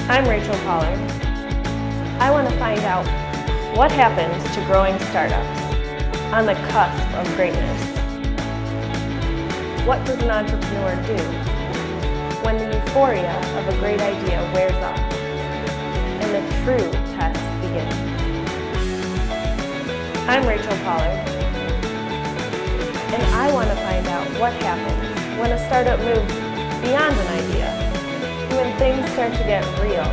I'm Rachel Pollard. I want to find out what happens to growing startups on the cusp of greatness. What does an entrepreneur do when the euphoria of a great idea wears off and the true test begins? I'm Rachel Pollard, and I want to find out what happens when a startup moves beyond an idea, when things start to get real,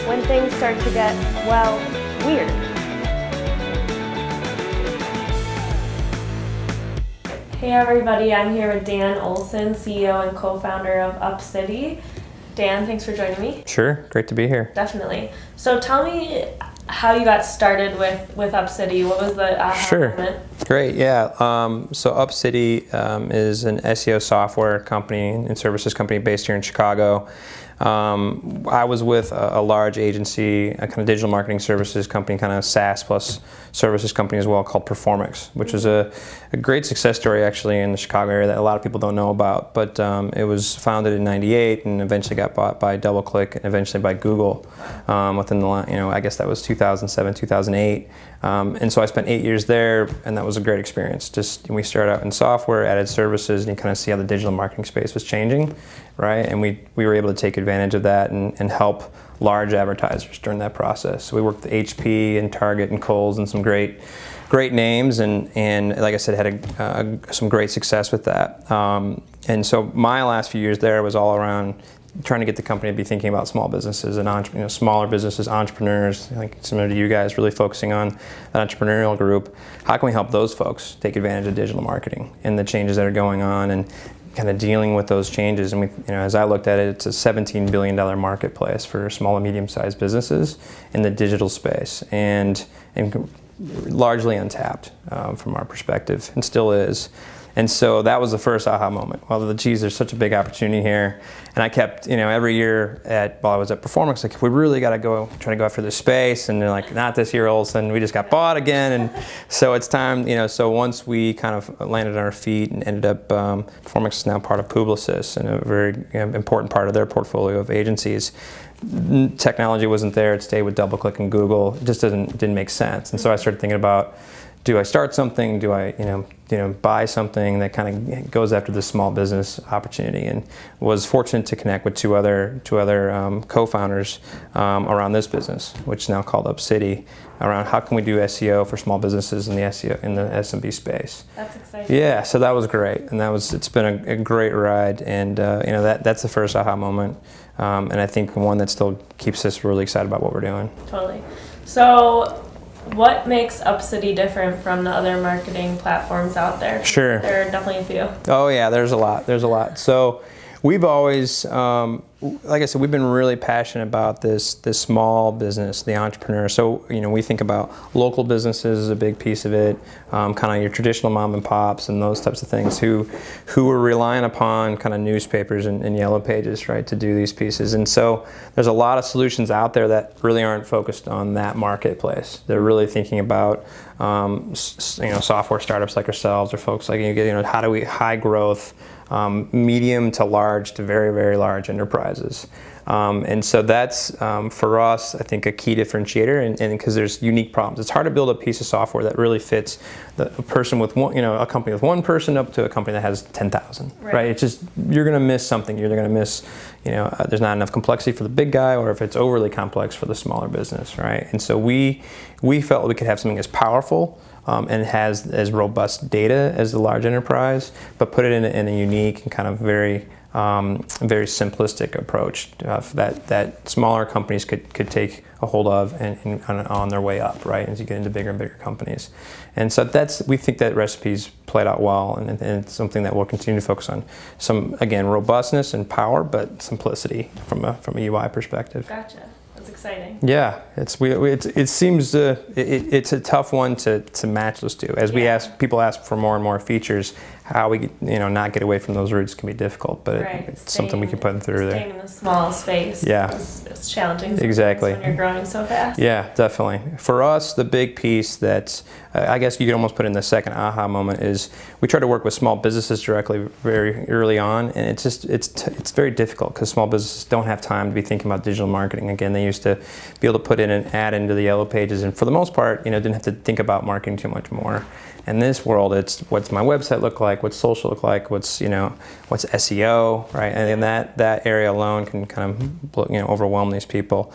when things start to get, well, weird. Hey everybody, I'm here with Dan Olson, CEO and co-founder of UpCity. Dan, thanks for joining me. Sure, great to be here. Definitely. So tell me how you got started with UpCity. What was the aha moment? Great, yeah. So UpCity is an SEO software company and services company based here in Chicago. I was with a large agency, a kind of digital marketing services company, kind of SaaS plus services company as well, called Performix, which is a great success story actually in the Chicago area that a lot of people don't know about. But it was founded in '98 and eventually got bought by DoubleClick and eventually by Google within the, I guess that was 2007, 2008. And so I spent 8 years there, and that was a great experience. We started out in software, added services, and you kind of see how the digital marketing space was changing, right? And we were able to take advantage of that and help large advertisers during that process. So we worked with HP and Target and Kohl's and some great names, and like I said, had some great success with that. And so my last few years there was all around trying to get the company to be thinking about small businesses and smaller businesses, entrepreneurs, like similar to you guys, really focusing on that entrepreneurial group. How can we help those folks take advantage of digital marketing and the changes that are going on, and kind of dealing with those changes? And as I looked at it, it's a $17 billion marketplace for small and medium-sized businesses in the digital space, and largely untapped from our perspective, and still is. And so that was the first aha moment. Well, geez, there's such a big opportunity here. And I kept, every year while I was at Performix, like, we really got to try to go after this space. And they're like, not this year, Olson. We just got bought again. And so it's time, so once we kind of landed on our feet and ended up, Performix is now part of Publicis and a very important part of their portfolio of agencies. Technology wasn't there. It stayed with DoubleClick and Google. It just didn't make sense. And so I started thinking about, do I start something? Do I, buy something that kind of goes after this small business opportunity? And was fortunate to connect with two other co-founders around this business, which is now called UpCity, around how can we do SEO for small businesses in the SMB space. That's exciting. Yeah, so that was great, and it's been a great ride, and that's the first aha moment, and I think one that still keeps us really excited about what we're doing. Totally. So, what makes UpCity different from the other marketing platforms out there? Sure. There are definitely a few. Oh yeah, there's a lot. So we've always, like I said, we've been really passionate about this small business, the entrepreneur. So, we think about local businesses as a big piece of it, kind of your traditional mom and pops and those types of things who are relying upon kind of newspapers and yellow pages, right, to do these pieces. And so there's a lot of solutions out there that really aren't focused on that marketplace. They're really thinking about, software startups like ourselves, or folks like, how do we high growth, medium to large to very, very large enterprises. And so that's, for us, I think, a key differentiator, and because there's unique problems. It's hard to build a piece of software that really fits a person with one, a company with one person up to a company that has 10,000, right? It's just, you're going to miss something. You're going to miss, there's not enough complexity for the big guy, or if it's overly complex for the smaller business, right? And so we felt we could have something as powerful and has as robust data as the large enterprise, but put it in a unique and kind of very simplistic approach that smaller companies could take a hold of and on their way up, right, as you get into bigger and bigger companies. And so we think that recipe's played out well, and it's something that we'll continue to focus on. Some, again, robustness and power, but simplicity from a UI perspective. Gotcha. That's exciting. Yeah, it's a tough one to match those two. As people ask for more and more features, how we not get away from those roots can be difficult, but it's something we can put them through there. Staying in a small space is challenging exactly when you're growing so fast. Yeah, definitely. For us, the big piece that I guess you could almost put in the second aha moment is we try to work with small businesses directly very early on, and it's very difficult because small businesses don't have time to be thinking about digital marketing. Again, they used to be able to put in an ad into the yellow pages, and for the most part, didn't have to think about marketing too much more. In this world, it's what's my website look like, what's social look like, what's SEO, right? And that area alone can kind of overwhelm these people.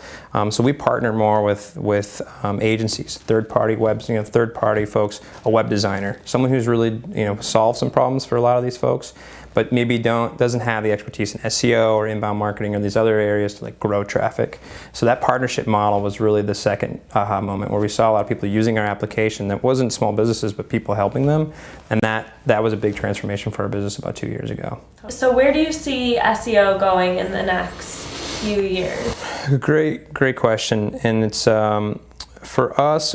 So we partner more with agencies, third-party webs, third-party folks, a web designer, someone who's really solved some problems for a lot of these folks, but maybe doesn't have the expertise in SEO or inbound marketing or these other areas to grow traffic. So that partnership model was really the second aha moment, where we saw a lot of people using our application that wasn't small businesses but people helping them, and that was a big transformation for our business about 2 years ago. So where do you see SEO going in the next few years? Great question, and it's for us,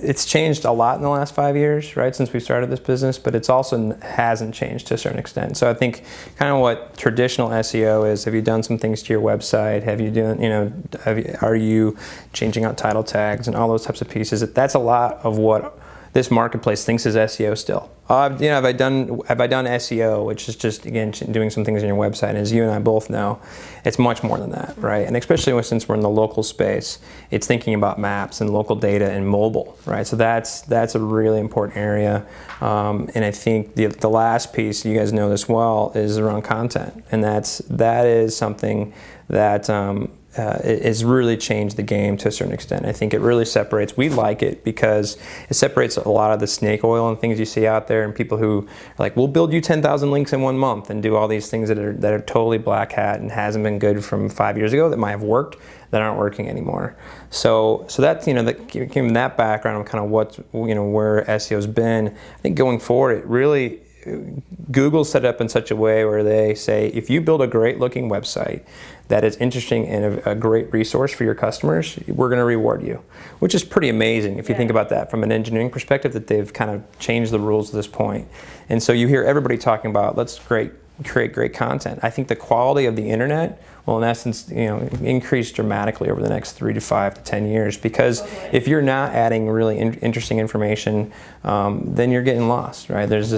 it's changed a lot in the last 5 years, right, since we started this business, but it's also hasn't changed to a certain extent. So I think kind of what traditional SEO is, have you done some things to your website? Have you are you changing out title tags and all those types of pieces? That's a lot of what this marketplace thinks is SEO still. Have I done SEO, which is just, again, doing some things on your website, and as you and I both know, it's much more than that, right? And especially since we're in the local space, it's thinking about maps and local data and mobile, right? So that's a really important area. And I think the last piece, you guys know this well, is around content, and that is something that it's really changed the game to a certain extent. I think it really separates. We like it because it separates a lot of the snake oil and things you see out there, and people who are like, we'll build you 10,000 links in 1 month and do all these things that are totally black hat and hasn't been good from 5 years ago, that might have worked, that aren't working anymore. So that's, that given that background of kind of where SEO's been, I think going forward, it really, Google set it up in such a way where they say, if you build a great looking website that is interesting and a great resource for your customers, we're going to reward you, which is pretty amazing if you think about that from an engineering perspective, that they've kind of changed the rules at this point. And so you hear everybody talking about, let's create great content. I think the quality of the internet will, in essence, increase dramatically over the next 3 to 5 to 10 years, because if you're not adding really interesting information, then you're getting lost, right? There's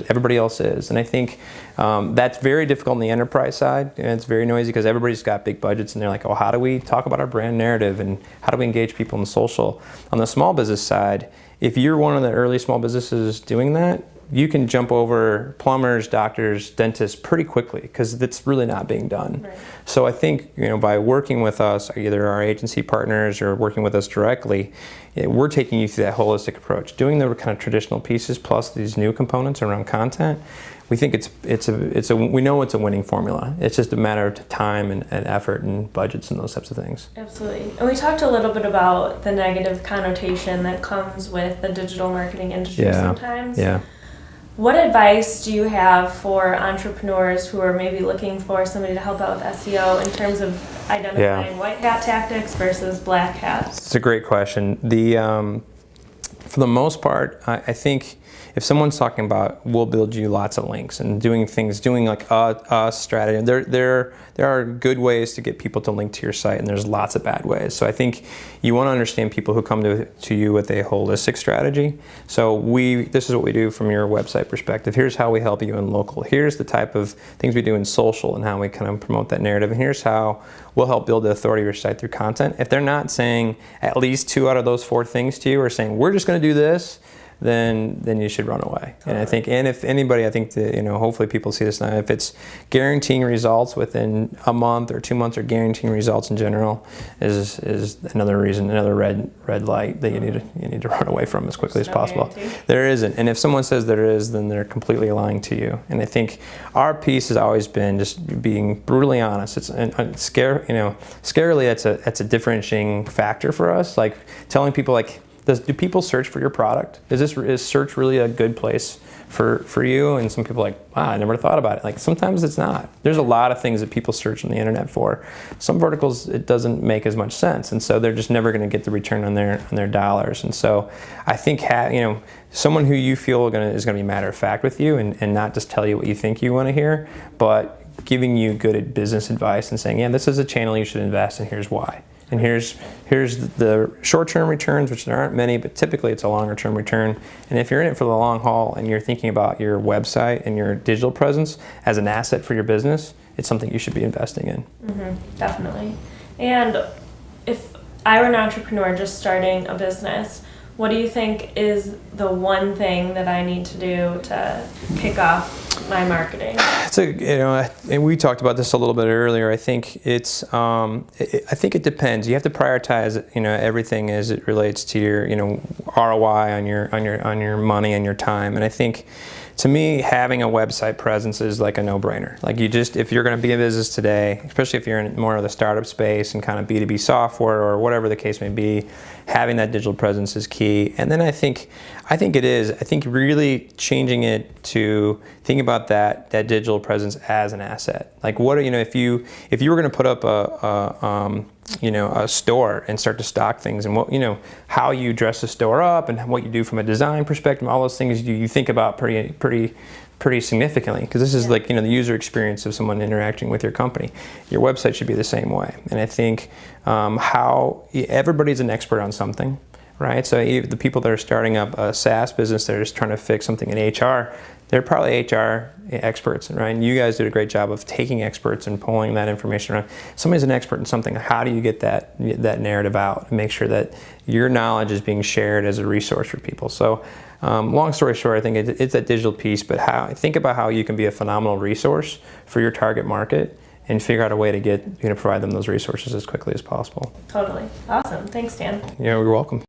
everybody else is, and I think that's very difficult on the enterprise side, and it's very noisy because everybody's got big budgets, and they're like, oh, how do we talk about our brand narrative, and how do we engage people in social? On the small business side, if you're one of the early small businesses doing that, you can jump over plumbers, doctors, dentists pretty quickly, because it's really not being done. Right. So I think by working with us, either our agency partners or working with us directly, we're taking you through that holistic approach, doing the kind of traditional pieces plus these new components around content. We think we know it's a winning formula. It's just a matter of time and effort and budgets and those types of things. Absolutely. And we talked a little bit about the negative connotation that comes with the digital marketing industry sometimes. Yeah. What advice do you have for entrepreneurs who are maybe looking for somebody to help out with SEO in terms of identifying white hat tactics versus black hat? It's a great question. For the most part, I think if someone's talking about, we'll build you lots of links and doing like a strategy, there are good ways to get people to link to your site, and there's lots of bad ways. So I think you want to understand people who come to you with a holistic strategy. So this is what we do from your website perspective. Here's how we help you in local. Here's the type of things we do in social and how we kind of promote that narrative. And here's how we'll help build the authority of your site through content. If they're not saying at least 2 out of those 4 things to you, or saying, we're just going to do this, then you should run away. And I think, and if anybody, I think that, hopefully people see this now, if it's guaranteeing results within a month or 2 months, or guaranteeing results in general, is another reason, another red light that you need to run away from as quickly as possible. Guarantee. There isn't, and if someone says there is, then they're completely lying to you. And I think our piece has always been just being brutally honest. Scarily, that's a differentiating factor for us. Like telling people, like, Do people search for your product? Is search really a good place for you? And some people are like, wow, I never thought about it. Like sometimes it's not. There's a lot of things that people search on the internet for. Some verticals it doesn't make as much sense, and so they're just never going to get the return on their dollars. And so I think someone who you feel is going to be matter of fact with you and not just tell you what you think you want to hear, but giving you good business advice and saying, yeah, this is a channel you should invest in, here's why. And here's the short-term returns, which there aren't many, but typically it's a longer-term return. And if you're in it for the long haul and you're thinking about your website and your digital presence as an asset for your business, it's something you should be investing in. Mm-hmm, definitely. And if I were an entrepreneur just starting a business, what do you think is the one thing that I need to do to kick off my marketing? And we talked about this a little bit earlier. I think I think it depends. You have to prioritize, everything as it relates to your, ROI on your money and your time. And I think, to me, having a website presence is like a no-brainer. Like if you're going to be in business today, especially if you're in more of the startup space and kind of B2B software or whatever the case may be, having that digital presence is key. And then I think really changing it to think about that digital presence as an asset. Like if you were going to put up a store and start to stock things, and how you dress the store up and what you do from a design perspective, all those things you think about pretty significantly, because this is like the user experience of someone interacting with your company. Your website should be the same way. And I think how everybody's an expert on something, right? So the people that are starting up a SaaS business, they're just trying to fix something in HR, they're probably HR experts, right? And you guys did a great job of taking experts and pulling that information around. Somebody's an expert in something. How do you get that narrative out and make sure that your knowledge is being shared as a resource for people? So long story short, I think it's that digital piece, but think about how you can be a phenomenal resource for your target market and figure out a way to provide them those resources as quickly as possible. Totally. Awesome. Thanks, Dan. You're welcome.